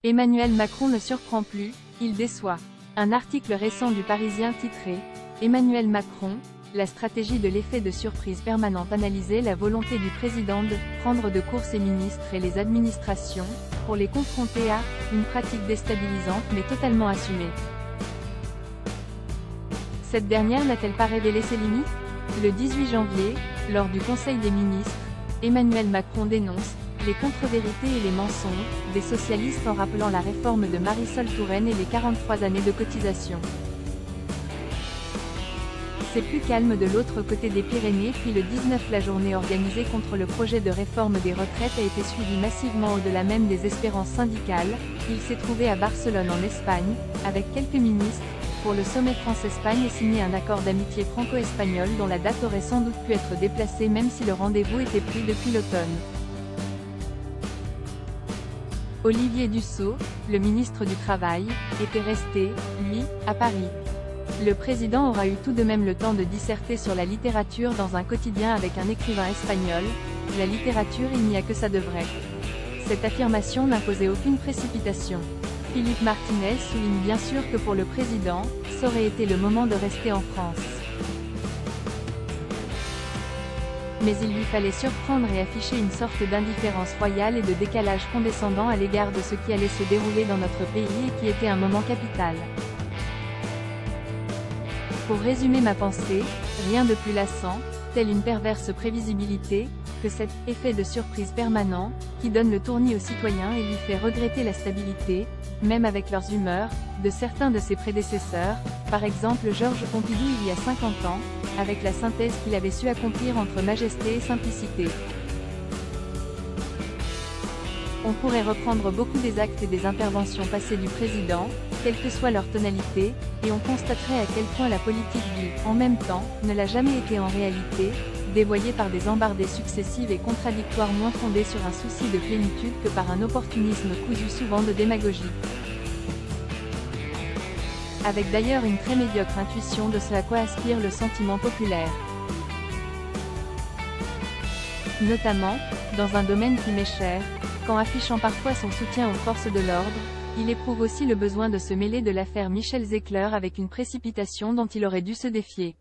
Emmanuel Macron ne surprend plus, il déçoit. Un article récent du Parisien titré « Emmanuel Macron, la stratégie de l'effet de surprise permanente analysait la volonté du président de prendre de court ses ministres et les administrations, pour les confronter à une pratique déstabilisante mais totalement assumée. Cette dernière n'a-t-elle pas révélé ses limites? Le 18 janvier, lors du Conseil des ministres, Emmanuel Macron dénonce les contre-vérités et les mensonges des socialistes en rappelant la réforme de Marisol Touraine et les 43 années de cotisation. C'est plus calme de l'autre côté des Pyrénées puis le 19 la journée organisée contre le projet de réforme des retraites a été suivie massivement au-delà même des espérances syndicales. Il s'est trouvé à Barcelone en Espagne, avec quelques ministres, pour le sommet France-Espagne et signé un accord d'amitié franco-espagnol dont la date aurait sans doute pu être déplacée même si le rendez-vous était pris depuis l'automne. Olivier Dussopt, le ministre du Travail, était resté, lui, à Paris. Le président aura eu tout de même le temps de disserter sur la littérature dans un quotidien avec un écrivain espagnol. La littérature, il n'y a que ça de vrai. Cette affirmation n'imposait aucune précipitation. Philippe Martinez souligne bien sûr que pour le président, ça aurait été le moment de rester en France. Mais il lui fallait surprendre et afficher une sorte d'indifférence royale et de décalage condescendant à l'égard de ce qui allait se dérouler dans notre pays et qui était un moment capital. Pour résumer ma pensée, rien de plus lassant, telle une perverse prévisibilité, que cet « effet de surprise permanent » qui donne le tournis aux citoyens et lui fait regretter la stabilité, même avec leurs humeurs, de certains de ses prédécesseurs, par exemple Georges Pompidou il y a 50 ans, avec la synthèse qu'il avait su accomplir entre majesté et simplicité. On pourrait reprendre beaucoup des actes et des interventions passées du président, quelle que soit leur tonalité, et on constaterait à quel point la politique du « en même temps » ne l'a jamais été en réalité, dévoyée par des embardées successives et contradictoires moins fondées sur un souci de plénitude que par un opportunisme cousu souvent de démagogie. Avec d'ailleurs une très médiocre intuition de ce à quoi aspire le sentiment populaire. Notamment, dans un domaine qui m'est cher, quand affichant parfois son soutien aux forces de l'ordre, il éprouve aussi le besoin de se mêler de l'affaire Michel Zecler avec une précipitation dont il aurait dû se défier.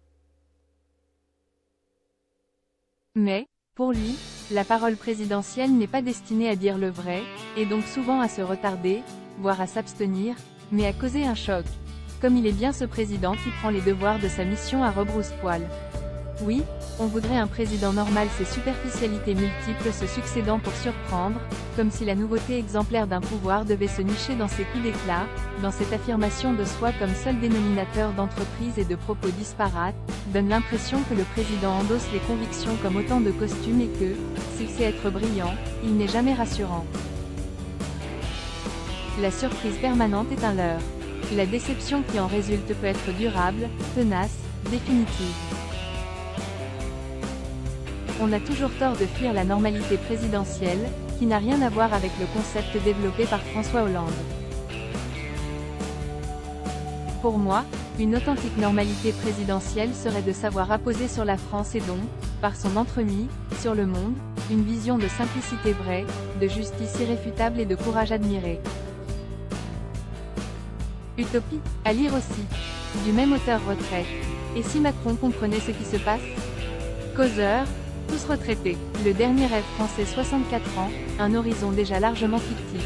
Mais, pour lui, la parole présidentielle n'est pas destinée à dire le vrai, et donc souvent à se retarder, voire à s'abstenir, mais à causer un choc. Comme il est bien ce président qui prend les devoirs de sa mission à rebrousse-poil. Oui, on voudrait un président normal, ses superficialités multiples se succédant pour surprendre, comme si la nouveauté exemplaire d'un pouvoir devait se nicher dans ses coups d'éclat, dans cette affirmation de soi comme seul dénominateur d'entreprise et de propos disparates, donne l'impression que le président endosse les convictions comme autant de costumes et que, s'il sait être brillant, il n'est jamais rassurant. La surprise permanente est un leurre. La déception qui en résulte peut être durable, tenace, définitive. On a toujours tort de fuir la normalité présidentielle, qui n'a rien à voir avec le concept développé par François Hollande. Pour moi, une authentique normalité présidentielle serait de savoir apposer sur la France et donc, par son entremis, sur le monde, une vision de simplicité vraie, de justice irréfutable et de courage admiré. Utopie, à lire aussi. Du même auteur Retrait. Et si Macron comprenait ce qui se passe? Causeur, tous retraités. Le dernier rêve français 64 ans, un horizon déjà largement fictif.